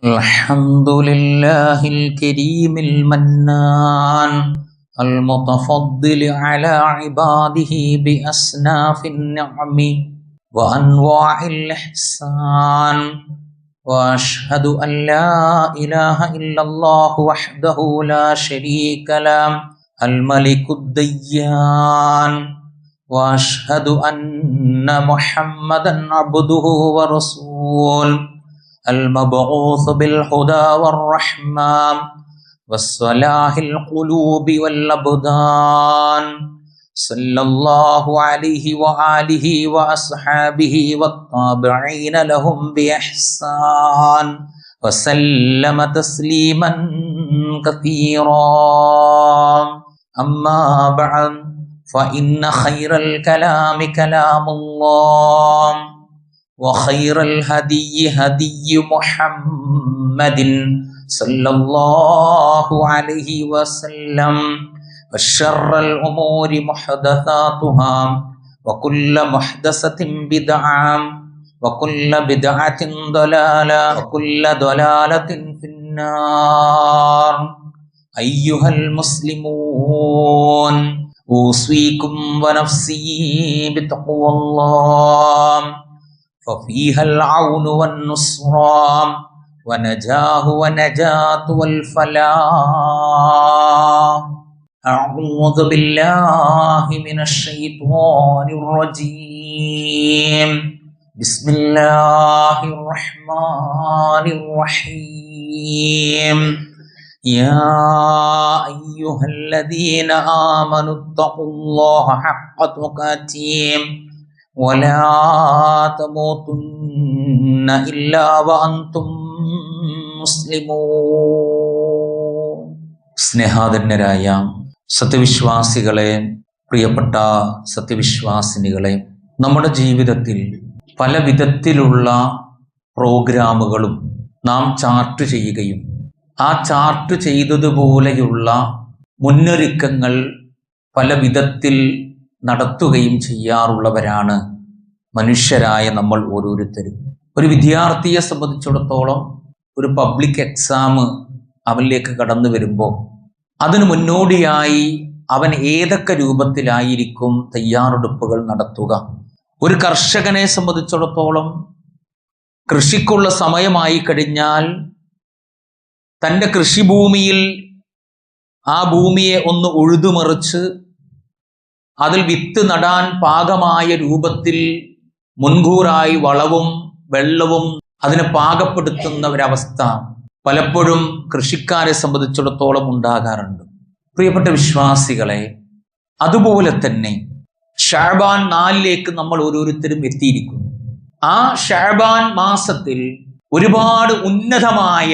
الحمد لله الكريم المنان المتفضل على عباده بأصناف النعم وأنواع الإحسان، وأشهد أن لا إله إلا الله وحده لا شريك له الملك الديان، وأشهد أن محمدا عبده ورسوله المبعوث بالهدى والرحمة والصلاح القلوب والأبدان، صلى الله عليه وآله وأصحابه والتابعين لهم بإحسان وسلم تسليما كثيرا. أما بعد، فإن خير الكلام كلام الله، وخير الهدي هدي محمد صلى الله عليه وسلم، وشر الأمور محدثاتها، وكل محدثة بدعة، وكل بدعة ضلالة، وكل ضلالة في النار. أيها المسلمون، أوصيكم ونفسي بتقوى الله، ففيها العون والنصران ونجاه ونجاة والفلاح. أعوذ بالله من الشيطان الرجيم. بسم الله الرحمن الرحيم. يا أيها الذين آمنوا اتقوا الله حق تقاته ولا تموتن إلا وأنتم മുസ്ലിമൂൻ. സ്നേഹാധന്യരായ സത്യവിശ്വാസികളെ, പ്രിയപ്പെട്ട സത്യവിശ്വാസിനികളെ, നമ്മുടെ ജീവിതത്തിൽ പല വിധത്തിലുള്ള പ്രോഗ്രാമുകളും നാം ചാർട്ട് ചെയ്യുകയും ആ ചാർട്ട് ചെയ്തതുപോലെയുള്ള മുന്നൊരുക്കങ്ങൾ പല വിധത്തിൽ നടത്തുകയും ചെയ്യാറുള്ളവരാണ് മനുഷ്യരായ നമ്മൾ ഓരോരുത്തരും. ഒരു വിദ്യാർത്ഥിയെ സംബന്ധിച്ചിടത്തോളം ഒരു പബ്ലിക് എക്സാം അവനിലേക്ക് കടന്നു വരുമ്പോൾ അതിനു മുന്നോടിയായി അവൻ ഏതൊക്കെ രൂപത്തിലായിരിക്കും തയ്യാറെടുപ്പുകൾ നടത്തുക? ഒരു കർഷകനെ സംബന്ധിച്ചിടത്തോളം കൃഷിക്കുള്ള സമയമായി കഴിഞ്ഞാൽ തൻ്റെ കൃഷിഭൂമിയിൽ ആ ഭൂമിയെ ഒന്ന് ഉഴുതുമറിച്ച് അതിൽ വിത്ത് നടാൻ പാകമായ രൂപത്തിൽ മുൻകൂറായി വളവും വെള്ളവും അതിനെ പാകപ്പെടുത്തുന്ന ഒരവസ്ഥ പലപ്പോഴും കൃഷിക്കാരെ സംബന്ധിച്ചിടത്തോളം ഉണ്ടാകാറുണ്ട്. പ്രിയപ്പെട്ട വിശ്വാസികളെ, അതുപോലെ തന്നെ ഷഅബാൻ 4 നമ്മൾ ഓരോരുത്തരും എത്തിയിരിക്കുന്നു. ആ ഷഅബാൻ മാസത്തിൽ ഒരുപാട് ഉന്നതമായ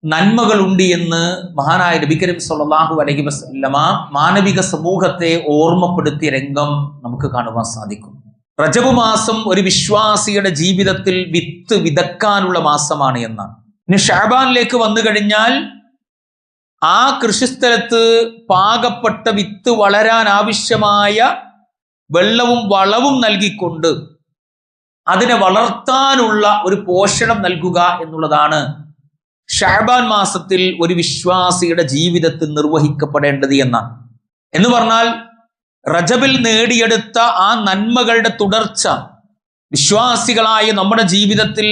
നന്മകളുണ്ട് എന്ന് മഹാനായ നബി കരീം സ്വല്ലല്ലാഹു അലൈഹി വസല്ലമ മാനവിക സമൂഹത്തെ ഓർമ്മപ്പെടുത്തിയ രംഗം നമുക്ക് കാണുവാൻ സാധിക്കും. റജബ് മാസം ഒരു വിശ്വാസിയുടെ ജീവിതത്തിൽ വിത്ത് വിതക്കാനുള്ള മാസമാണ് എന്നാണ്. ഇനി ഷഅബാനിലേക്ക് വന്നു കഴിഞ്ഞാൽ ആ കൃഷിസ്ഥലത്ത് പാകപ്പെട്ട വിത്ത് വളരാൻ ആവശ്യമായ വെള്ളവും വളവും നൽകിക്കൊണ്ട് അതിനെ വളർത്താനുള്ള ഒരു പോഷണം നൽകുക എന്നുള്ളതാണ് ഷഅബാൻ മാസത്തിൽ ഒരു വിശ്വാസിയുടെ ജീവിതത്തിൽ നിർവഹിക്കപ്പെടേണ്ടത് എന്നാണ്. എന്ന് പറഞ്ഞാൽ റജബിൽ നേടിയെടുത്ത ആ നന്മകളുടെ തുടർച്ച വിശ്വാസികളായ നമ്മുടെ ജീവിതത്തിൽ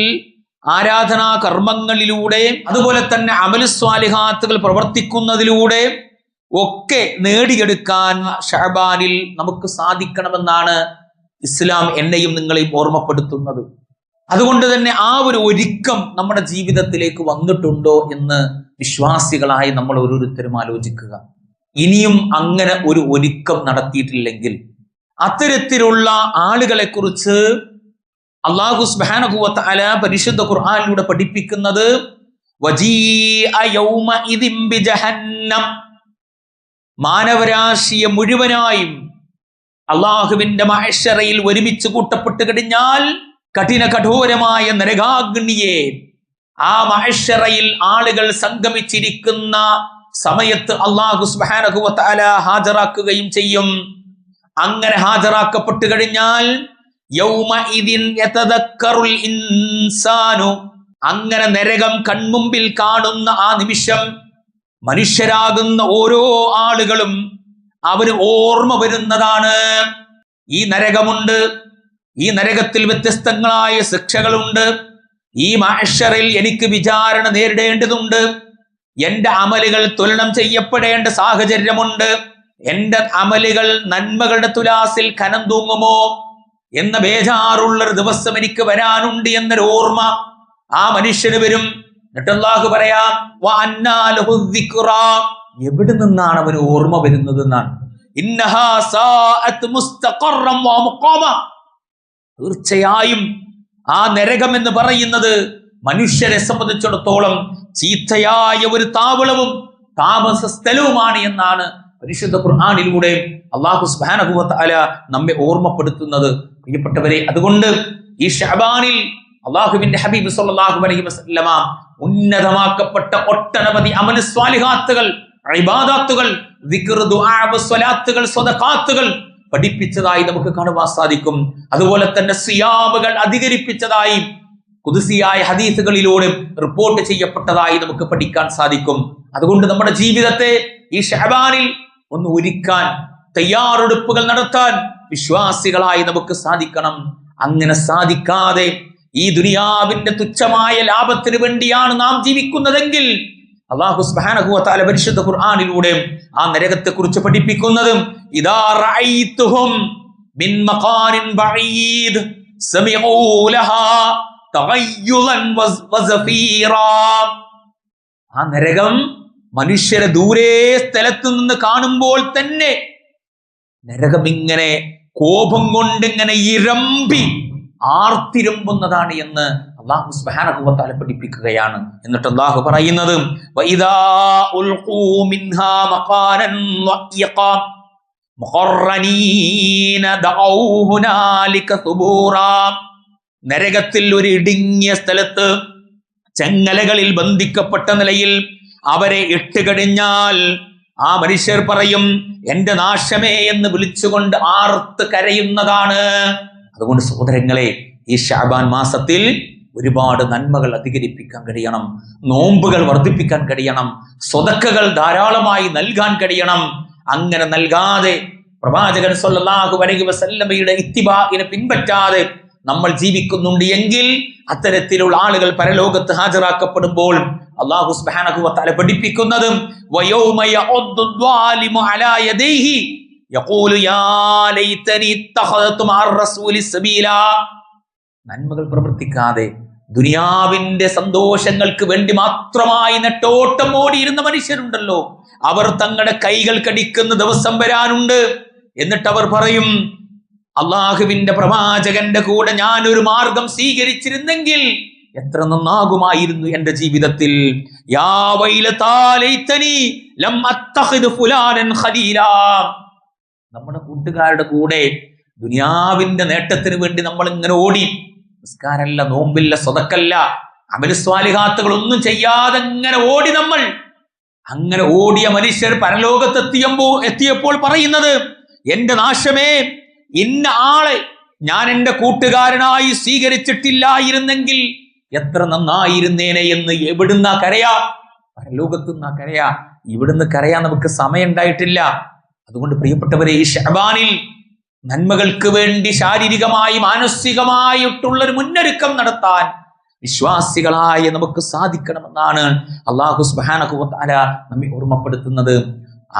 ആരാധനാ കർമ്മങ്ങളിലൂടെ, അതുപോലെ തന്നെ അമലു സ്വാലിഹാത്തുകൾ പ്രവർത്തിക്കുന്നതിലൂടെ ഒക്കെ നേടിയെടുക്കാൻ ഷഅബാനിൽ നമുക്ക് സാധിക്കണമെന്നാണ് ഇസ്ലാം എന്നെയും നിങ്ങളെയും ഓർമ്മപ്പെടുത്തുന്നത്. അതുകൊണ്ട് തന്നെ ആ ഒരു ഒരുക്കം നമ്മുടെ ജീവിതത്തിലേക്ക് വന്നിട്ടുണ്ടോ എന്ന് വിശ്വാസികളായി നമ്മൾ ഓരോരുത്തരും ആലോചിക്കുക. ഇനിയും അങ്ങനെ ഒരു ഒരുക്കം നടത്തിയിട്ടില്ലെങ്കിൽ അത്തരത്തിലുള്ള ആളുകളെ കുറിച്ച് അല്ലാഹു സുബ്ഹാനഹു വ തആല പരിശുദ്ധ ഖുർആനിലൂടെ പഠിപ്പിക്കുന്നത് വജീഅ യൗമഇദിൻ ബിജഹന്നം. മാനവരാശിയെ മുഴുവനായും അല്ലാഹുവിന്റെ മഹ്ശറയിൽ ഒരുമിച്ച് കൂട്ടപ്പെട്ട് കഴിഞ്ഞാൽ കഠോരമായ നരകാഗ്നിയെ ആ മഹ്ശറയിൽ ആളുകൾ സംഗമിച്ചിരിക്കുന്ന സമയത്ത് അല്ലാഹു സുബ്ഹാനഹു വ തആല ഹാജരാക്കുകയും ചെയ്യും. അങ്ങനെ ഹാജരാക്കപ്പെട്ടു കഴിഞ്ഞാൽ യൗമഇദിൻ യതദക്കറുൽ ഇൻസാനു, അങ്ങനെ നരകം കൺമുമ്പിൽ കാണുന്ന ആ നിമിഷം മനുഷ്യരാകുന്ന ഓരോ ആളുകളും അവന് ഓർമ്മ വരുന്നതാണ്. ഈ നരകമുണ്ട്, ഈ നരകത്തിൽ വ്യത്യസ്തങ്ങളായ ശിക്ഷകളുണ്ട്, ഈ മഹ്ശറിൽ എനിക്ക് വിചാരണ നേരിടേണ്ടതുണ്ട്, എന്റെ അമലുകൾ തുലനം ചെയ്യപ്പെടേണ്ട സാഹചര്യമുണ്ട്, എന്റെ അമലുകൾ നന്മകളുടെ തുലാസിൽ കനം തൂങ്ങുമോ എന്ന ബേജാറുള്ളൊരു ദിവസം എനിക്ക് വരാനുണ്ട് എന്നൊരു ഓർമ്മ ആ മനുഷ്യന് വരും. എന്നിട്ട് അല്ലാഹു പറയാം, എവിടെ നിന്നാണ് അവന് ഓർമ്മ വരുന്നത് എന്നാണ്. തീർച്ചയായും ആ നരകം എന്ന് പറയുന്നത് മനുഷ്യരെ സംബന്ധിച്ചിടത്തോളം ചീത്തയായ ഒരു താവളവും താമസ സ്ഥലവുമാണ് എന്നാണ് പരിശുദ്ധ ഖുർആനിലൂടെ അല്ലാഹു സുബ്ഹാനഹു വ തആല നമ്മെ ഓർമ്മപ്പെടുത്തുന്നത്. പ്രിയപ്പെട്ടവരെ, അതുകൊണ്ട് ഈ ശഅബാനിൽ അല്ലാഹുവിന്റെ ഹബീബ് സല്ലല്ലാഹു അലൈഹി വസല്ലമ ഉന്നതമാക്കപ്പെട്ട ഒട്ടനവധി അമൽ സ്വാലിഹാത്തുകൾ, ഇബാദത്തുകൾ, ദിക്ർ, ദുആ, സ്വലാത്തുകൾ, സദഖാത്തുകൾ പഠിപ്പിച്ചതായി നമുക്ക് കാണുവാൻ സാധിക്കും. അതുപോലെ തന്നെ സിയാമുകൾ അധികരിപ്പിച്ചതായി ഖുദ്സിയായ ഹദീസുകളിലൂടെ റിപ്പോർട്ട് ചെയ്യപ്പെട്ടതായി നമുക്ക് പഠിക്കാൻ സാധിക്കും. അതുകൊണ്ട് നമ്മുടെ ജീവിതത്തെ ഈ ശഅബാനിൽ ഒന്ന് ഒരുക്കാൻ, തയ്യാറെടുപ്പുകൾ നടത്താൻ വിശ്വാസികളായി നമുക്ക് സാധിക്കണം. അങ്ങനെ സാധിക്കാതെ ഈ ദുനിയാവിന്റെ തുച്ഛമായ ലാഭത്തിന് വേണ്ടിയാണ് നാം ജീവിക്കുന്നതെങ്കിൽ അല്ലാഹു സുബ്ഹാനഹു വ തആല പരിശുദ്ധ ഖുർആനിലൂടെ ആ നരകത്തെ കുറിച്ച് പഠിപ്പിക്കുന്നതും ഇദാ റഅയ്തുഹും മിൻ മഖാനിൻ ബഈദ് സമിഉ ലഹാ തഗയ്യുലൻ വസഫീറാ. ആ നരകം മനുഷ്യരെ ദൂരെ സ്ഥലത്തു നിന്ന് കാണുമ്പോൾ തന്നെ നരകം ഇങ്ങനെ കോപം കൊണ്ട് ഇങ്ങനെ ഇരമ്പി ആർത്തിരമ്പുന്നതാണ് എന്ന് അല്ലാഹു സുബ്ഹാനഹു വ തആല പഠിപ്പിക്കുകയാണ്. എന്നിട്ട് അല്ലാഹു പറയുന്നത് വഇദാ ഉൽഖൂ മിൻഹാ മഖാനൻ വയഖാ മുഖറനീന ദഊ ഹുനാലിക സുബൂറാ. നരകത്തിൽ ഒരു ഇടുങ്ങിയ സ്ഥലത്ത് ചെങ്ങലകളിൽ ബന്ധിക്കപ്പെട്ട നിലയിൽ അവരെ ഇട്ടുകഴിഞ്ഞാൽ ആ മനുഷ്യർ പറയും, എന്റെ നാശമേ എന്ന് വിളിച്ചുകൊണ്ട് ആർത്ത് കരയുന്നതാണ്. അതുകൊണ്ട് സഹോദരങ്ങളെ, ഈ ശഅബാൻ മാസത്തിൽ ഒരുപാട് നന്മകൾ അധികരിപ്പിക്കാൻ കഴിയണം, നോമ്പുകൾ വർദ്ധിപ്പിക്കാൻ കഴിയണം, സ്വതക്കകൾ ധാരാളമായി നൽകാൻ കഴിയണം. അങ്ങനെ നൽകാതെ പ്രവാചകൻ സ്വല്ലല്ലാഹു അലൈഹി വസല്ലമയുടെ ഇത്തിബാഇനെ പിൻപറ്റാതെ നമ്മൾ ജീവിക്കുന്നുണ്ട് എങ്കിൽ അത്തരത്തിലുള്ള ആളുകൾ പരലോകത്ത് ഹാജരാക്കപ്പെടുമ്പോൾ അല്ലാഹു സുബ്ഹാനഹു വ തആല പഠിപ്പിക്കുന്നത് വയൗമ യഉദ്ദു ദ്വാലിമു അലാ യദൈഹി യഖൂലു യാ ലൈതനി ഇത്തഖദതു മഅർ റസൂലി സബീലാ. നന്മകൾ പ്രവർത്തിക്കാതെ ദുനിയാവിന്റെ സന്തോഷങ്ങൾക്ക് വേണ്ടി മാത്രമായി നെട്ടോട്ടം ഓടിയിരുന്ന മനുഷ്യരുണ്ടല്ലോ, അവർ തങ്ങളുടെ കൈകൾ കടിക്കുന്ന ദിവസം വരാനുണ്ട്. എന്നിട്ട് അവർ പറയും, അള്ളാഹുവിന്റെ പ്രവാചകന്റെ കൂടെ ഞാൻ ഒരു മാർഗം സ്വീകരിച്ചിരുന്നെങ്കിൽ എത്ര നന്നാകുമായിരുന്നു എന്റെ ജീവിതത്തിൽ. യാ വൈലതാ ലൈതനി ലം അത്തഖിദ് ഫുലാനൻ ഖലീലാ. നമ്മുടെ കൂട്ടുകാരുടെ കൂടെ ദുനിയാവിന്റെ നേട്ടത്തിന് വേണ്ടി നമ്മൾ ഇങ്ങനെ ഓടി, നിസ്കാരമല്ല, നോമ്പില്ല, സ്വതക്കല്ല, അമൽ സ്വാലിഹാത്തുകൾ ഒന്നും ചെയ്യാതെ ഇങ്ങനെ ഓടി നമ്മൾ. അങ്ങനെ ഓടിയ മനുഷ്യർ പരലോകത്തെത്തിയപ്പോൾ പറയുന്നത്, എന്റെ നാശമേ, ഇന്ന ആളെ ഞാൻ എന്റെ കൂട്ടുകാരനായി സ്വീകരിച്ചിട്ടില്ലായിരുന്നെങ്കിൽ എത്ര നന്നായിരുന്നേനെ എന്ന്. എവിടുന്നാ കരയാ? പരലോകത്തുനിന്നാ കരയാ. ഇവിടുന്ന് കരയാൻ നമുക്ക് സമയം ഉണ്ടായിട്ടില്ല. അതുകൊണ്ട് പ്രിയപ്പെട്ടവരെ, ഈ ശഅബാനിൽ നന്മകൾക്ക് വേണ്ടി ശാരീരികമായി മാനസികമായിട്ടുള്ളൊരു മുന്നൊരുക്കം നടത്താൻ വിശ്വാസികളായ നമുക്ക് സാധിക്കണമെന്നാണ് അല്ലാഹു സുബ്ഹാനഹു വ തആല നമ്മെ ഓർമ്മപ്പെടുത്തുന്നത്.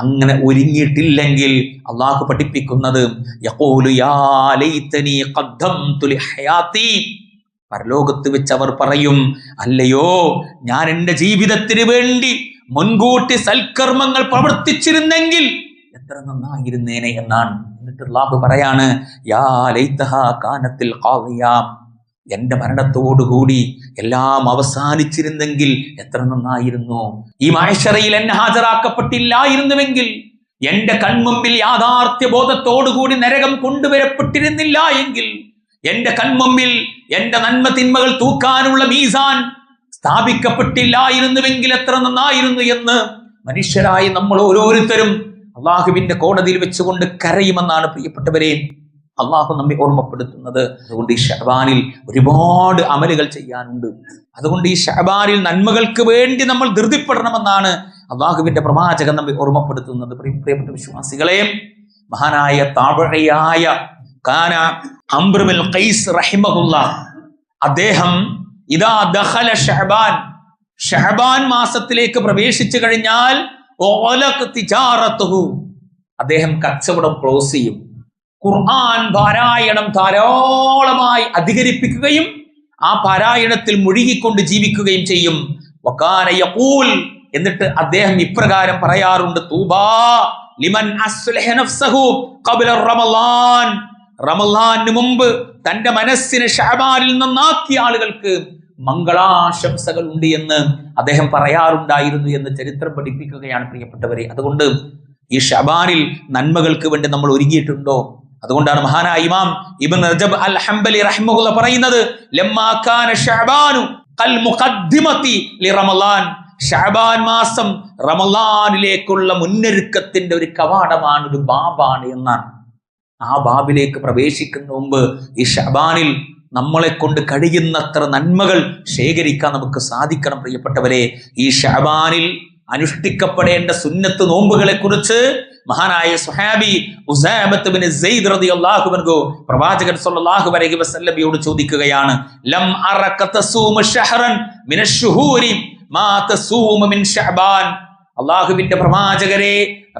അങ്ങനെ ഒരുങ്ങിയിട്ടില്ലെങ്കിൽ അല്ലാഹു പഠിപ്പിക്കുന്നത് യഖൂലു യാ ലൈതനി ഖദ്ദംതു ലിഹയാതി. പരലോകത്ത് വെച്ച് അവർ പറയും, അല്ലയോ, ഞാൻ എൻ്റെ ജീവിതത്തിന് വേണ്ടി മുൻകൂട്ടി സൽക്കർമ്മങ്ങൾ പ്രവർത്തിച്ചിരുന്നെങ്കിൽ എത്ര നന്നായിരുന്നേനെ എന്നാണ്. എന്നിട്ട് അല്ലാഹു പറയാണ്, യാ ലൈതഹാ കാനത്തിൽ ഖാദിയ. എന്റെ മരണത്തോടുകൂടി എല്ലാം അവസാനിച്ചിരുന്നെങ്കിൽ എത്ര നന്നായിരുന്നു. ഈ മഹ്ശറയിൽ എന്നെ ഹാജരാക്കപ്പെട്ടില്ലായിരുന്നുവെങ്കിൽ, എന്റെ കൺമുമ്പിൽ യാഥാർത്ഥ്യ ബോധത്തോടുകൂടി നരകം കൊണ്ടുവരപ്പെട്ടിരുന്നില്ല എങ്കിൽ, എന്റെ കൺമുമ്പിൽ എന്റെ നന്മ തിന്മകൾ തൂക്കാനുള്ള മീസാൻ സ്ഥാപിക്കപ്പെട്ടില്ലായിരുന്നുവെങ്കിൽ എത്ര നന്നായിരുന്നു എന്ന് മനുഷ്യരായി നമ്മൾ ഓരോരുത്തരും അള്ളാഹുവിന്റെ കോടതിയിൽ വെച്ചുകൊണ്ട് കരയുമെന്നാണ് പ്രിയപ്പെട്ടവരെ അള്ളാഹു നമ്മെ ഓർമ്മപ്പെടുത്തുന്നത്. അതുകൊണ്ട് ഈ ശഅബാനിൽ ഒരുപാട് അമലുകൾ ചെയ്യാനുണ്ട്. അതുകൊണ്ട് ഈ ശഅബാനിൽ നന്മകൾക്ക് വേണ്ടി നമ്മൾ ധൃതിപ്പെടണമെന്നാണ് അള്ളാഹുവിന്റെ പ്രവാചകൻ നമ്മെ ഓർമ്മപ്പെടുത്തുന്നത്. പ്രിയപ്പെട്ട വിശ്വാസികളെ, മഹാനായ താബഈയായ കാന അംർ ബിൻ ഖൈസ് റഹിമഹുല്ലാ, അദ്ദേഹം ഇദാ ദഖല ശഅബാൻ, ശഅബാൻ മാസത്തിലേക്ക് പ്രവേശിച്ചു കഴിഞ്ഞാൽ അദ്ദേഹം കച്ചവടം ക്ലോസ് ചെയ്യും. ഖുർആൻ പാരായണം ധാരാളമായി അധികരിപ്പിക്കുകയും ആ പാരായണത്തിൽ മുഴുകിക്കൊണ്ട് ജീവിക്കുകയും ചെയ്യും. വകാന യഖൂൽ, എന്നിട്ട് അദ്ദേഹം ഇപ്രകാരം പറയാറുണ്ട്, തൂബാ ലിമൻ അസ്ലഹ നഫ്സഹു ഖബ്ല റമളാൻ, റമളാനിന് മുമ്പ് തന്റെ മനസ്സിനെ ശഅബാനിൽ നന്നാക്കിയ ആളുകൾക്ക് മംഗളാശംസകൾ ഉണ്ട് എന്ന് അദ്ദേഹം പറയാറുണ്ടായിരുന്നു എന്ന് ചരിത്രം പഠിപ്പിക്കുകയാണ് പ്രിയപ്പെട്ടവരെ. അതുകൊണ്ട് ഈ ശഅബാനിൽ നന്മകൾക്ക് വേണ്ടി നമ്മൾ ഒരുങ്ങിയിട്ടുണ്ടോ? അതുകൊണ്ടാണ് മഹാനായ ഇമാം ഇബ്ൻ റജബ് അൽ ഹംബലി റഹിമഹുള്ള പറയുന്നത്, ലമ്മാ കാന ശഅബാനു ഖൽ മുഖദ്ദിമതി ലിറമളാൻ, ശഅബാൻ മാസം റമളാനിലേക്കുള്ള മുന്നൊരുക്കത്തിന്റെ ഒരു കവാടമാണ്, ഒരു ബാബാണ് എന്നാണ്. ആ ബാബിലേക്ക് പ്രവേശിക്കുന്ന മുമ്പ് ഈ ശഅബാനിൽ നമ്മളെ കൊണ്ട് കഴിയുന്നത്ര നന്മകൾ ശേഖരിക്കാൻ നമുക്ക് സാധിക്കണം. പ്രിയപ്പെട്ടവരെ, ഈ ശഅബാനിൽ അനുഷ്ഠിക്കപ്പെടേണ്ട സുന്നത്ത് നോമ്പുകളെ കുറിച്ച് മഹാനായ സ്വഹാബി ഉസാമത്ത് ബിൻ സെയ്ദ് റളിയല്ലാഹു അൻഹു പ്രവാചകൻ സ്വല്ലല്ലാഹു അലൈഹി വസല്ലമയോട് ചോദിക്കുകയാണ്, ലം അറക തസൂമ ശഹറൻ മിനശ് ശുഹൂരി മാ തസൂമ മിൻ ശഅബാൻ, അല്ലാഹുവിന്റെ പ്രവാചകരെ,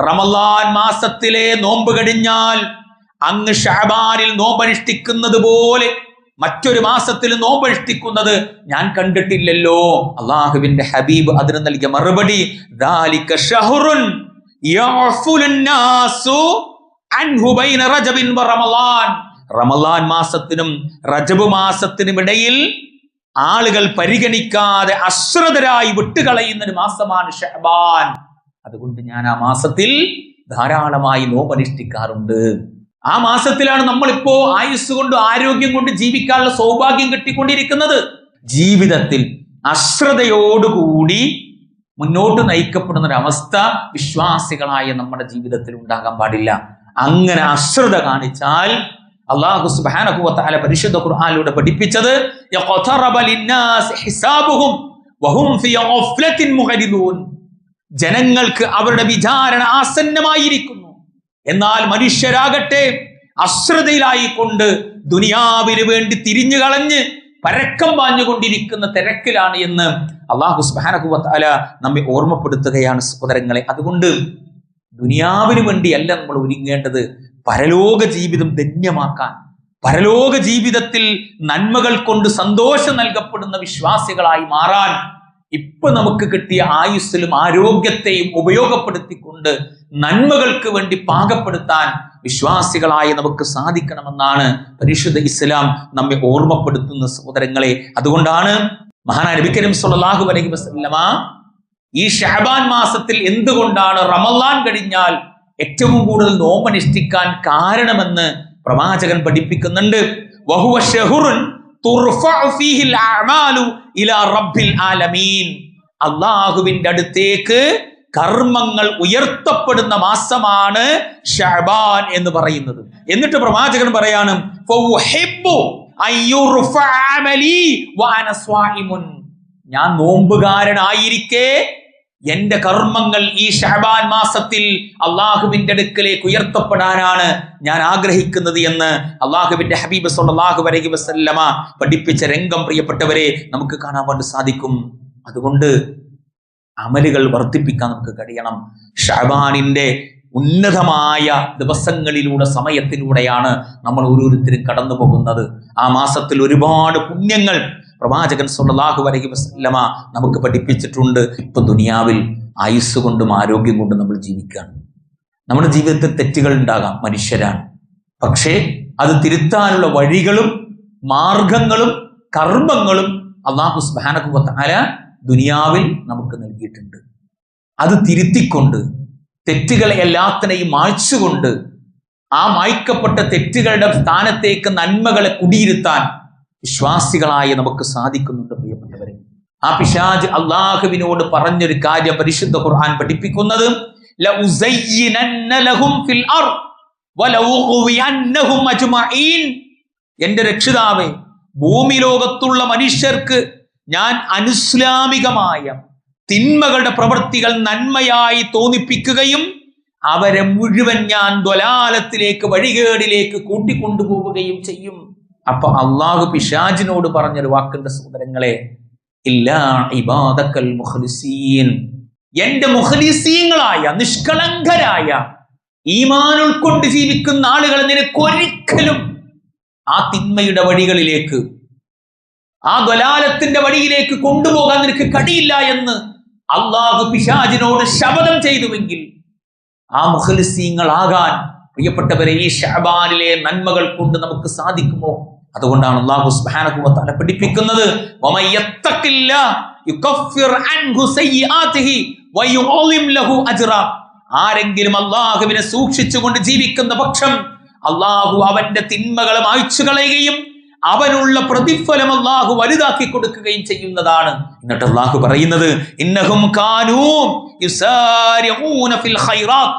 റമളാൻ മാസത്തിലെ നോമ്പ് കഴിഞ്ഞാൽ അങ്ങ് ശഅബാനിൽ നോമ്പനുഷ്ഠിക്കുന്നത് പോലെ മറ്റൊരു മാസത്തിൽ നോമ്പനുഷ്ഠിക്കുന്നത് ഞാൻ കണ്ടിട്ടില്ലല്ലോ. അള്ളാഹുവിന്റെ ഹബീബ് അതിന് നൽകിയ മറുപടി, ദാലിക ശഹ്റുൻ യഅഫുലുൻ നാസു അൻഹു ബൈന റജബിൻ വ റമളാൻ, റമളാൻ മാസത്തിനും റജബ് മാസത്തിനും ഇടയിൽ ആളുകൾ പരിഗണിക്കാതെ അശ്രദ്ധരായി വിട്ടുകളയുന്ന ഒരു മാസമാണ് ശഅബാൻ. അതുകൊണ്ട് ഞാൻ ആ മാസത്തിൽ ധാരാളമായി നോമ്പനുഷ്ഠിക്കാറുണ്ട്. ആ മാസത്തിലാണ് നമ്മളിപ്പോ ആയുസ് കൊണ്ട് ആരോഗ്യം കൊണ്ട് ജീവിക്കാനുള്ള സൗഭാഗ്യം കിട്ടിക്കൊണ്ടിരിക്കുന്നത്. ജീവിതത്തിൽ അശ്രദ്ധയോടുകൂടി മുന്നോട്ട് നയിക്കപ്പെടുന്ന ഒരു അവസ്ഥ വിശ്വാസികളായ നമ്മുടെ ജീവിതത്തിൽ ഉണ്ടാകാൻ പാടില്ല. അങ്ങനെ അശ്രദ്ധ കാണിച്ചാൽ അല്ലാഹു സുബ്ഹാനഹു വ തആല പരിശുദ്ധ ഖുർആനിലൂടെ പഠിപ്പിച്ചത്, യഖതറബ ലിന്നാസ് ഹിസാബുഹും വഹും ഫീ ഗഫ്ലത്തിൻ മുഖരിദൂൻ, ജനങ്ങൾക്ക് അവരുടെ വിചാരണ ആസന്നമായിരിക്കുന്നു, എന്നാൽ മനുഷ്യരാകട്ടെ അശ്രദ്ധയിലായിക്കൊണ്ട് ദുനിയാവിന് വേണ്ടി തിരിഞ്ഞു കളഞ്ഞ് പരക്കം പാഞ്ഞുകൊണ്ടിരിക്കുന്ന തിരക്കിലാണ് എന്ന് അല്ലാഹു സുബ്ഹാനഹു വ തആല നമ്മെ ഓർമ്മപ്പെടുത്തുകയാണ് സഹോദരങ്ങളെ. അതുകൊണ്ട് ദുനിയാവിന് വേണ്ടിയല്ല നമ്മൾ ഒരുങ്ങേണ്ടത്, പരലോക ജീവിതം ധന്യമാക്കാൻ, പരലോക ജീവിതത്തിൽ നന്മകൾ കൊണ്ട് സന്തോഷം നൽകപ്പെടുന്ന വിശ്വാസികളായി മാറാൻ ഇപ്പൊ നമുക്ക് കിട്ടിയ ആയുസ്സിലും ആരോഗ്യത്തെയും ഉപയോഗപ്പെടുത്തിക്കൊണ്ട് നന്മകൾക്ക് വേണ്ടി പാകപ്പെടുത്താൻ വിശ്വാസികളായ നമുക്ക് സാധിക്കണമെന്നാണ് പരിശുദ്ധ ഇസ്ലാം നമ്മെ ഓർമ്മപ്പെടുത്തുന്ന സഹോദരങ്ങളെ. അതുകൊണ്ടാണ് മഹാനായ നബി കരീം സ്വല്ലല്ലാഹു അലൈഹി വസല്ലമ ഈ ശഅബാൻ മാസത്തിൽ എന്തുകൊണ്ടാണ് റമളാൻ കഴിഞ്ഞാൽ ഏറ്റവും കൂടുതൽ നോമ്പനുഷ്ഠിക്കാൻ കാരണമെന്ന് പ്രവാചകൻ പഠിപ്പിക്കുന്നുണ്ട്. വഹുവ ശഹ്റുൻ തുർഫഉ ഫീഹിൽ അഅമാലു ഇലാ റബ്ബിൽ ആലമീൻ, അല്ലാഹുവിന്റെ അടുത്തേക്ക് കർമ്മങ്ങൾ ഉയർത്തപ്പെടുന്ന മാസമാണ് ശഅബാൻ എന്ന് പറയുന്നത്. എന്നിട്ട് പ്രവാചകൻ പറയാണ്, ഫഉഹിബ്ബു അയ്യുർഫഅ അമലി വഅന സ്വായിമുൻ, ഞാൻ നോമ്പുകാരനായിരിക്കെ എന്റെ കർമ്മങ്ങൾ ഈ ശഅബാൻ മാസത്തിൽ അള്ളാഹുവിന്റെ അടുക്കലേക്ക് ഉയർത്തപ്പെടാനാണ് ഞാൻ ആഗ്രഹിക്കുന്നത് എന്ന് അള്ളാഹുവിന്റെ ഹബീബ് സ്വല്ലല്ലാഹു അലൈഹി വസല്ലമ പഠിപ്പിച്ച രംഗം പ്രിയപ്പെട്ടവരെ നമുക്ക് കാണാൻ വേണ്ടി സാധിക്കും. അതുകൊണ്ട് അമലുകൾ വർദ്ധിപ്പിക്കാൻ നമുക്ക് കഴിയണം. ശഅബാനിന്റെ ഉന്നതമായ ദിവസങ്ങളിലൂടെ സമയത്തിലൂടെയാണ് നമ്മൾ ഓരോരുത്തരും കടന്നു പോകുന്നത്. ആ മാസത്തിൽ ഒരുപാട് പുണ്യങ്ങൾ പ്രവാചകൻ സ്വല്ലല്ലാഹു അലൈഹി വസല്ലമ നമുക്ക് പഠിപ്പിച്ചിട്ടുണ്ട്. ഇപ്പൊ ദുനിയാവിൽ ആയുസ് കൊണ്ടും ആരോഗ്യം കൊണ്ടും നമ്മൾ ജീവിക്കുകയാണ്. നമ്മുടെ ജീവിതത്തിൽ തെറ്റുകൾ ഉണ്ടാകാം, മനുഷ്യരാണ്. പക്ഷേ അത് തിരുത്താനുള്ള വഴികളും മാർഗങ്ങളും കർമ്മങ്ങളും അല്ലാഹു സുബ്ഹാനഹു വ തആല ദുനിയാവിൽ നമുക്ക് നൽകിയിട്ടുണ്ട്. അത് തിരുത്തിക്കൊണ്ട് തെറ്റുകളെ എല്ലാത്തിനെയും മായ്ച്ചുകൊണ്ട് ആ മായ്ക്കപ്പെട്ട തെറ്റുകളുടെ സ്ഥാനത്തേക്ക് നന്മകളെ കുടിയിരുത്താൻ വിശ്വാസികളായ നമുക്ക് സാധിക്കുന്നുണ്ട് പ്രിയപ്പെട്ടവരെ. ആ പിശാച് അള്ളാഹുവിനോട് പറഞ്ഞൊരു കാര്യം പരിശുദ്ധ ഖുർആൻ പഠിപ്പിക്കുന്നത്, ലഉസയ്യിനന്ന ലഹും ഫിൽ അർദ്, വലഉഗ്വിയന്നഹും അജ്മഈൻ. എന്റെ രക്ഷിതാവേ, ഭൂമി ലോകത്തുള്ള മനുഷ്യർക്ക് ഞാൻ അനുസ്ലാമികമായ തിന്മകളുടെ പ്രവൃത്തികൾ നന്മയായി തോന്നിപ്പിക്കുകയും അവരെ മുഴുവൻ ഞാൻ ദ്വലാലത്തിലേക്ക്, വഴികേടിലേക്ക് കൂട്ടിക്കൊണ്ടുപോവുകയും ചെയ്യും. അപ്പൊ അള്ളാഹു പിശാചിനോട് പറഞ്ഞൊരു വാക്കുണ്ട് സഹോദരങ്ങളെ, ഇല്ലാ ഇബാദക്കൽ മുഖ്ലിസീൻ, എന്റെ മുഖ്ലിസീങ്ങളായ നിഷ്കളങ്കരായ ഈമാൻ ഉൾക്കൊണ്ട് ജീവിക്കുന്ന ആളുകളെ നിനക്കൊരിക്കലും ആ തിന്മയുടെ വഴികളിലേക്ക്, ആ ദ്വലാലത്തിന്റെ വഴിയിലേക്ക് കൊണ്ടുപോകാൻ നിനക്ക് കഴിയില്ല എന്ന് അള്ളാഹു പിശാചിനോട് ശപഥം ചെയ്തുവെങ്കിൽ ആ മുഖ്ലിസീങ്ങളാകാൻ പ്രിയപ്പെട്ടവരെ ഈ ശഅബാനിലെ നന്മകൾ കൊണ്ട് നമുക്ക് സാധിക്കുമോ? അതുകൊണ്ടാണ് അല്ലാഹു സുബ്ഹാനഹു വ തആല പഠിപ്പിക്കുന്നത്, വമൻ യത്തഖില്ലാഹ യുകഫിർ അൻഹു സയ്യിആതിഹി വയുഅളിം ലഹു അജ്റ. ആരെങ്കിലും അല്ലാഹുവിനെ സൂക്ഷിച്ചുകൊണ്ട് ജീവിക്കുന്ന പക്ഷം അല്ലാഹു അവന്റെ തിന്മകളെ മായ്ച്ചു കളയുകയും അവനുള്ള പ്രതിഫലം അല്ലാഹു വലുതാക്കി കൊടുക്കുകയും ചെയ്യുന്നതാണ്. എന്നിട്ട് അല്ലാഹു പറയുന്നത്, ഇന്നഹും കാനൂ യുസാരിഊന ഫിൽ ഖൈറാത്ത്,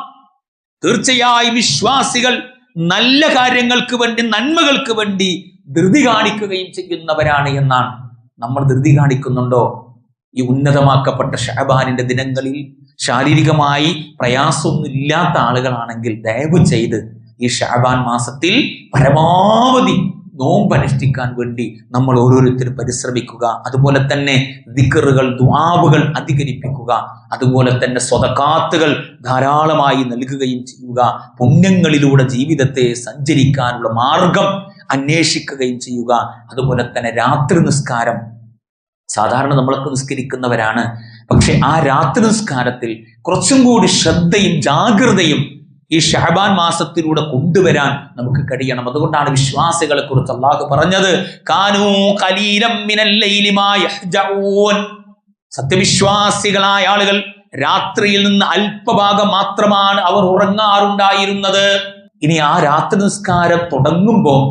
തീർച്ചയായും വിശ്വാസികൾ നല്ല കാര്യങ്ങൾക്ക് വേണ്ടി, നന്മകൾക്ക് വേണ്ടി ധൃതി കാണിക്കുകയും ചെയ്യുന്നവരാണ് എന്നാണ്. നമ്മൾ ധൃതി കാണിക്കുന്നുണ്ടോ? ഈ ഉന്നതമാക്കപ്പെട്ട ശഅബാനിന്റെ ദിനങ്ങളിൽ ശാരീരികമായി പ്രയാസമൊന്നും ഇല്ലാത്ത ആളുകളാണെങ്കിൽ ദയവ് ചെയ്ത് ഈ ശഅബാൻ മാസത്തിൽ പരമാവധി നോമ്പനുഷ്ഠിക്കാൻ വേണ്ടി നമ്മൾ ഓരോരുത്തരും പരിശ്രമിക്കുക. അതുപോലെ തന്നെ ദിക്റുകൾ, ദുആവുകൾ അധികരിപ്പിക്കുക. അതുപോലെ തന്നെ സ്വതക്കാത്തുകൾ ധാരാളമായി നൽകുകയും ചെയ്യുക. പുണ്യങ്ങളിലൂടെ ജീവിതത്തെ സഞ്ചരിക്കാനുള്ള മാർഗം അന്വേഷിക്കുകയും ചെയ്യുക. അതുപോലെ തന്നെ രാത്രി നിസ്കാരം, സാധാരണ നമ്മളൊക്കെ നിസ്കരിക്കുന്നവരാണ്, പക്ഷെ ആ രാത്രി നിസ്കാരത്തിൽ കുറച്ചും കൂടി ശ്രദ്ധയും ജാഗ്രതയും ഈ ശഅബാൻ മാസത്തിലൂടെ കൊണ്ടുവരാൻ നമുക്ക് കഴിയണം. അതുകൊണ്ടാണ് വിശ്വാസികളെ കുറിച്ച് അല്ലാഹു പറഞ്ഞത്, കാനൂ ഖലീലം മിനൽ ലൈലി മാ യഹ്ജഊൻ. സത്യവിശ്വാസികളായ ആളുകൾ രാത്രിയിൽ നിന്ന് അല്പഭാഗം മാത്രമാണ് അവർ ഉറങ്ങാറുണ്ടായിരുന്നത്. ഇനി ആ രാത്രി നിസ്കാരം തുടങ്ങുമ്പോൾ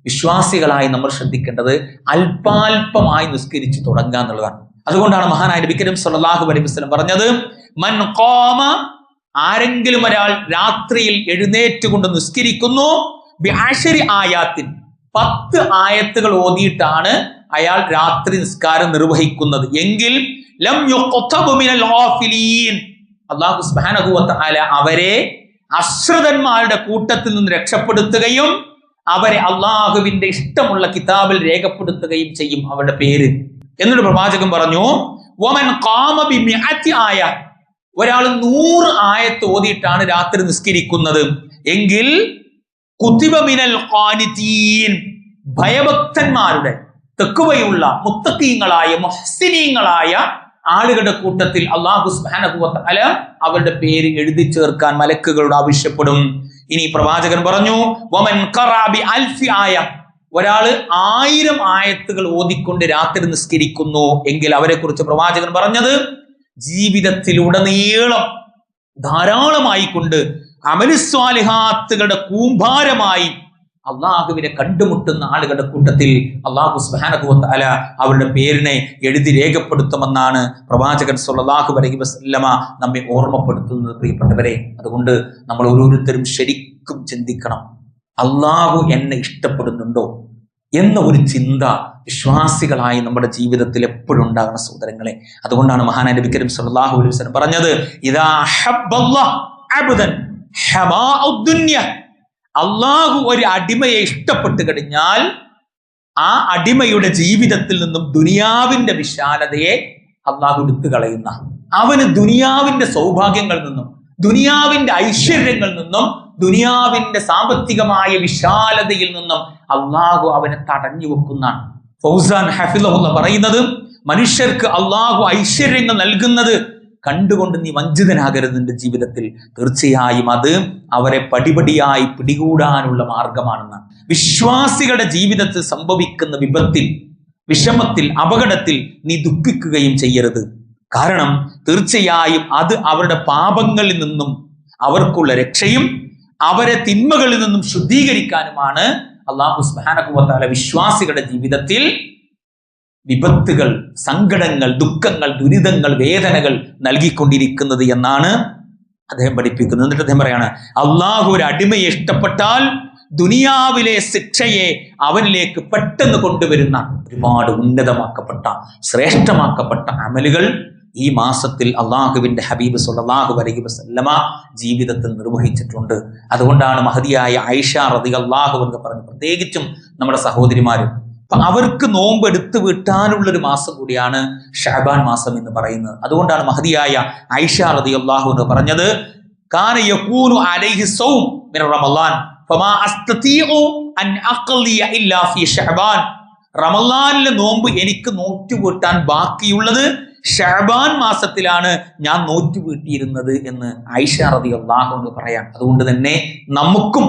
വിശ്വാസികളായി നമ്മൾ ശ്രദ്ധിക്കേണ്ടത് അല്പാൽപമായി നിസ്കരിച്ച് തുടങ്ങുക എന്നുള്ളതാണ്. അതുകൊണ്ടാണ് മഹാനായ നബി കരീം സ്വല്ലല്ലാഹു അലൈഹി വസല്ലം പറഞ്ഞത്, മൻ ഖാമ, ആരെങ്കിലും ഒരാൾ രാത്രിയിൽ എഴുന്നേറ്റുകൊണ്ട് നിസ്കരിക്കുന്നു, ബിഅശ്രി ആയാത്തിൻ, 10 ആയത്തുകൾ ഓതിയിട്ടാണ് അയാൾ രാത്രി നിസ്കാരം നിർവഹിക്കുന്നത് എങ്കിൽ ലം യുഖ്തബു മിനൽ ഗാഫിലീൻ, അല്ലാഹു സുബ്ഹാനഹു വ തആല അവരെ അശ്രദ്ധന്മാരുടെ കൂട്ടത്തിൽ നിന്ന് രക്ഷപ്പെടുത്തുകയും അവരെ അള്ളാഹുവിന്റെ ഇഷ്ടമുള്ള കിതാബിൽ രേഖപ്പെടുത്തുകയും ചെയ്യും, അവരുടെ പേര്. എന്നിട്ട് പ്രവാചകൻ പറഞ്ഞു, വമൻ ഖാമ ബിമിഅത്തി ആയ, ഒരാൾ 100 ആയത്ത് ഓതിയിട്ടാണ് രാത്രി നിസ്കരിക്കുന്നത് എങ്കിൽ കുതിബ മിനൽ ഖാനിതീൻ, ഭയഭക്തന്മാരുടെ, തഖ്വയുള്ള മുത്തഖീങ്ങളായ മുഹ്സിനീങ്ങളായ ആളുകളുടെ കൂട്ടത്തിൽ അല്ലാഹു സുബ്ഹാനഹു വ തആല അവരുടെ പേര് എഴുതി ചേർക്കാൻ മലക്കുകളോട് ആവശ്യപ്പെടും. ഇനി പ്രവാചകൻ പറഞ്ഞു, വമൻ ഖറഅ ബി അൽഫി ആയ, ഒരാൾ 1000 ആയത്തുകൾ ഓതിക്കൊണ്ട് രാത്രി നിസ്കരിക്കുന്നു എങ്കിൽ അവരെ കുറിച്ച് പ്രവാചകൻ പറഞ്ഞത്, ജീവിതത്തിലുടനീളം ധാരാളമായി കൊണ്ട് അമലുസ്വാലിഹാത്തുകളുടെ കൂമ്പാരമായി അള്ളാഹുവിനെ കണ്ടുമുട്ടുന്ന ആളുകളുടെ കൂട്ടത്തിൽ അല്ലാഹു സുബ്ഹാനഹു വ തആല അവരുടെ പേരിനെ എഴുതി രേഖപ്പെടുത്തുമെന്നാണ് പ്രവാചകൻ സ്വല്ലല്ലാഹു അലൈഹി വസല്ലമ നമ്മെ ഓർമ്മപ്പെടുത്തുന്നത്. പ്രിയപ്പെട്ടവരെ, അതുകൊണ്ട് നമ്മൾ ഓരോരുത്തരും ശരിക്കും ചിന്തിക്കണം, അള്ളാഹു എന്നെ ഇഷ്ടപ്പെടുന്നുണ്ടോ എന്ന ഒരു ചിന്ത വിശ്വാസികളായി നമ്മുടെ ജീവിതത്തിൽ എപ്പോഴും ഉണ്ടാകണം സഹോദരങ്ങളെ. അതുകൊണ്ടാണ് മഹാനായ നബി കരീം സ്വല്ലല്ലാഹു അലൈഹി വസല്ലം പറഞ്ഞത്, ഇദാ ഹബ്ബല്ലാഹു അബ്ദൻ ഹമാഉദ് ദുനിയ, അള്ളാഹു ഒരു അടിമയെ ഇഷ്ടപ്പെട്ടു കഴിഞ്ഞാൽ ആ അടിമയുടെ ജീവിതത്തിൽ നിന്നും ദുനിയാവിന്റെ വിശാലതയെ അള്ളാഹു എടുത്തു കളയുന്ന, അവന് ദുനിയാവിന്റെ സൗഭാഗ്യങ്ങളിൽ നിന്നും, ദുനിയാവിന്റെ ഐശ്വര്യങ്ങളിൽ നിന്നും, ദുനിയാവിന്റെ സാമ്പത്തികമായ വിശാലതയിൽ നിന്നും അള്ളാഹു അവനെ തടഞ്ഞു വെക്കുന്നതാണ്. ഫൗസാൻ ഹഫിളഹുല്ല പറയുന്നത്, മനുഷ്യർക്ക് അള്ളാഹു ഐശ്വര്യങ്ങൾ നൽകുന്നത് കണ്ടുകൊണ്ട് നീ വഞ്ചിതനാകരുത് നിന്റെ ജീവിതത്തിൽ. തീർച്ചയായും അത് അവരെ പടിപടിയായി പിടികൂടാനുള്ള മാർഗമാണെന്നാണ്. വിശ്വാസികളുടെ ജീവിതത്തിൽ സംഭവിക്കുന്ന വിപത്തിൽ, വിഷമത്തിൽ, അപകടത്തിൽ നീ ദുഃഖിക്കുകയും ചെയ്യരുത്. കാരണം തീർച്ചയായും അത് അവരുടെ പാപങ്ങളിൽ നിന്നും അവർക്കുള്ള രക്ഷയും അവരെ തിന്മകളിൽ നിന്നും ശുദ്ധീകരിക്കാനുമാണ് അല്ലാഹു സുബ്ഹാനഹു വ തആല വിശ്വാസികളുടെ ജീവിതത്തിൽ വിപത്തുകൾ, സങ്കടങ്ങൾ, ദുഃഖങ്ങൾ, ദുരിതങ്ങൾ, വേദനകൾ നൽകിക്കൊണ്ടിരിക്കുന്നത് എന്നാണ് അദ്ദേഹം പഠിപ്പിക്കുന്നത്. എന്നിട്ട് അദ്ദേഹം പറയാണ്, അള്ളാഹു ഒരു അടിമയെ ഇഷ്ടപ്പെട്ടാൽ ദുനിയാവിലെ ശിക്ഷയെ അവനിലേക്ക് പെട്ടെന്ന് കൊണ്ടുവരുന്ന ഒരുപാട് ഉന്നതമാക്കപ്പെട്ട ശ്രേഷ്ഠമാക്കപ്പെട്ട അമലുകൾ ഈ മാസത്തിൽ അള്ളാഹുവിന്റെ ഹബീബ് സ്വല്ലല്ലാഹു അലൈഹി വസല്ലമ ജീവിതത്തിൽ നിർവഹിച്ചിട്ടുണ്ട്. അതുകൊണ്ടാണ് മഹദിയായ ആയിഷ റളിയല്ലാഹു അൻഹ പറഞ്ഞു, പ്രത്യേകിച്ചും നമ്മുടെ സഹോദരിമാരും, അവർക്ക് നോമ്പ് എടുത്തു വീട്ടാനുള്ളൊരു മാസം കൂടിയാണ് ഷഅബാൻ മാസം എന്ന് പറയുന്നത്. അതുകൊണ്ടാണ് മഹദിയായ ആയിഷ റളിയല്ലാഹു അൻഹ പറഞ്ഞത്, കാന യകൂനു അലൈഹി സൗം മിൻ റമളാൻ ഫമാ അസ്തതീഉ അൻ അഖ്ലിയ ഇല്ലാ ഫീ ഷഅബാൻ. റമളാനിലെ നോമ്പ് എനിക്ക് നോറ്റുവീട്ടാൻ ബാക്കിയുള്ളത് ഷഅബാൻ മാസത്തിലാണ് ഞാൻ നോറ്റുവീട്ടിയിരുന്നത് എന്ന് ആയിഷ റളിയല്ലാഹു അൻഹ പറയാം. അതുകൊണ്ട് തന്നെ നമുക്കും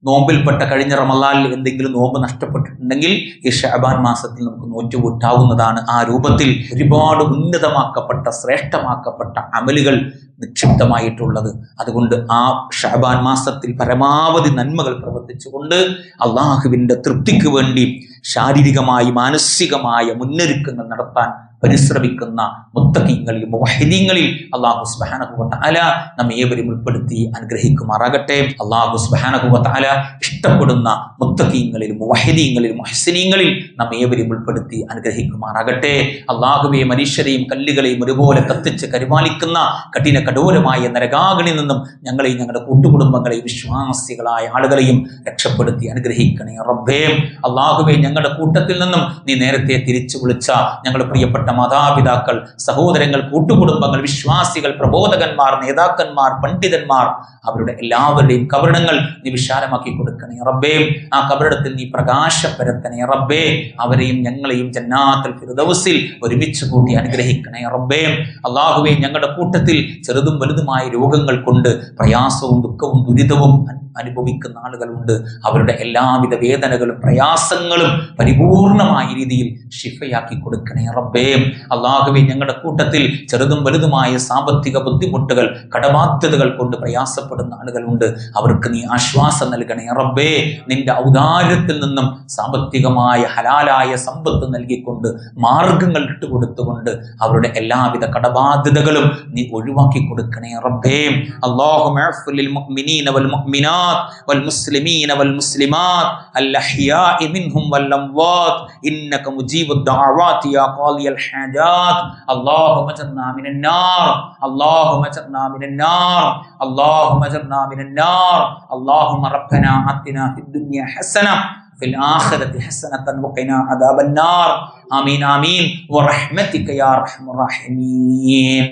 നോമ്പിൽപ്പെട്ട കഴിഞ്ഞ റമളാനിൽ എന്തെങ്കിലും നോമ്പ് നഷ്ടപ്പെട്ടിട്ടുണ്ടെങ്കിൽ ഈ ഷഅബാൻ മാസത്തിൽ നമുക്ക് നോറ്റുവീട്ടാവുന്നതാണ്. ആ രൂപത്തിൽ ഒരുപാട് ഉന്നതമാക്കപ്പെട്ട ശ്രേഷ്ഠമാക്കപ്പെട്ട അമലുകൾ നിക്ഷിപ്തമായിട്ടുള്ളത്. അതുകൊണ്ട് ആ ഷഅബാൻ മാസത്തിൽ പരമാവധി നന്മകൾ പ്രവർത്തിച്ചുകൊണ്ട് അള്ളാഹുവിൻ്റെ തൃപ്തിക്ക് വേണ്ടി ശാരീരികമായി മാനസികമായ മുന്നൊരുക്കങ്ങൾ നടത്താൻ പരിശ്രമിക്കുന്ന മുത്തഖീങ്ങളിൽ മുവഹിദീങ്ങളിൽ അല്ലാഹു സുബ്ഹാനഹു വ തആല നമ്മെ ഏവരും ഉൾപ്പെടുത്തി അനുഗ്രഹിക്കുമാറാകട്ടെ. അല്ലാഹു സുബ്ഹാനഹു വ തആല ഇഷ്ടപ്പെടുന്ന മുത്തഖീങ്ങളിൽ മുവഹിദീങ്ങളിൽ മുഹ്സിനീങ്ങളിൽ നമ്മെ ഏവരും ഉൾപ്പെടുത്തി അനുഗ്രഹിക്കുമാറാകട്ടെ. അല്ലാഹുവേ, മനുഷ്യരെയും കല്ലുകളെയും ഒരുപോലെ കത്തിച്ച് പരിപാലിക്കുന്ന കഠിന കഠോരമായ നരകാഗ്നിയിൽ നിന്നും ഞങ്ങളെയും ഞങ്ങളുടെ കൂട്ടുകുടുംബങ്ങളെയും വിശ്വാസികളായ ആളുകളെയും രക്ഷപ്പെടുത്തി അനുഗ്രഹിക്കണേ റബ്ബേ. അല്ലാഹുവേ, ഞങ്ങളുടെ കൂട്ടത്തിൽ നിന്നും നീ നേരത്തെ തിരിച്ചു വിളിച്ച ഞങ്ങളുടെ പ്രിയപ്പെട്ട മാതാപിതാക്കൾ, സഹോദരങ്ങൾ, കൂട്ടുകുടുംബങ്ങൾ, വിശ്വാസികൾ, പ്രബോധകന്മാർ, നേതാക്കന്മാർ, പണ്ഡിതന്മാർ, അവരുടെ എല്ലാവരുടെയും കബറിടങ്ങൾ നീ വിശാലമാക്കി കൊടുക്കണേ റബ്ബേ. ആ കബറിടത്തിൽ നീ പ്രകാശം പരത്തണേ റബ്ബേ. അവരെയും ഞങ്ങളെയും ജന്നാത്തുൽ ഫിർദൗസിൽ ഒരുമിച്ച് കൂട്ടി അനുഗ്രഹിക്കണേ റബ്ബേ. അല്ലാഹുവേ, ഞങ്ങളുടെ കൂട്ടത്തിൽ ചെറുതും വലുതുമായ രോഗങ്ങൾ കൊണ്ട് പ്രയാസവും ദുഃഖവും ദുരിതവും അനുഭവിക്കുന്ന ആളുകളുണ്ട്. അവരുടെ എല്ലാവിധ വേദനകളും പ്രയാസങ്ങളും പരിപൂർണമായ രീതിയിൽ ശിഫയാക്കി കൊടുക്കണേ റബ്ബേ. അല്ലാഹുവേ, ഞങ്ങളുടെ കൂട്ടത്തിൽ ചെറുതും വലുതുമായ സാമ്പത്തിക ബുദ്ധിമുട്ടുകൾ, കടബാധ്യതകൾ കൊണ്ട് പ്രയാസപ്പെടുന്ന ആളുകളുണ്ട്. അവർക്ക് നീ ആശ്വാസം നൽകണേ റബ്ബേ. നിന്റെ ഔദാര്യത്തിൽ നിന്നും സാമ്പത്തികമായ ഹലാലായ സമ്പത്ത് നൽകിക്കൊണ്ട് മാർഗങ്ങൾ ഇട്ടുകൊടുത്തുകൊണ്ട് അവരുടെ എല്ലാവിധ കടബാധ്യതകളും നീ ഒഴിവാക്കി കൊടുക്കണേ റബ്ബേ. അല്ലാഹുമ്മ അഫ്വ് ലിൽ മുഅ്മിനീന വൽ മുഅ്മിനാത്ത് വൽ മുസ്ലിമീന വൽ മുസ്ലിമാത്ത് അൽ അഹ്യാഇ മിൻഹും വൽ അംവാത്ത് ഇന്നക മുജീബുദ് ദഅവാതി യാ ഖാലിയൽ ഹാജാത്ത്. അല്ലാഹുമ്മ അജ്ർനാ മിനൻ നാർ, അല്ലാഹുമ്മ അജ്ർനാ മിനൻ നാർ, അല്ലാഹുമ്മ അജ്ർനാ മിനൻ നാർ. അല്ലാഹുമ്മ റബ്ബനാ ആതിനാ ഫിദ് ദുനിയ ഹസന ഫിൽ ആഖിറതി ഹസനതൻ വഖിനാ അദാബൻ നാർ. ആമീൻ ആമീൻ വറഹ്മതിക യാ അർഹമർ റഹീമീൻ.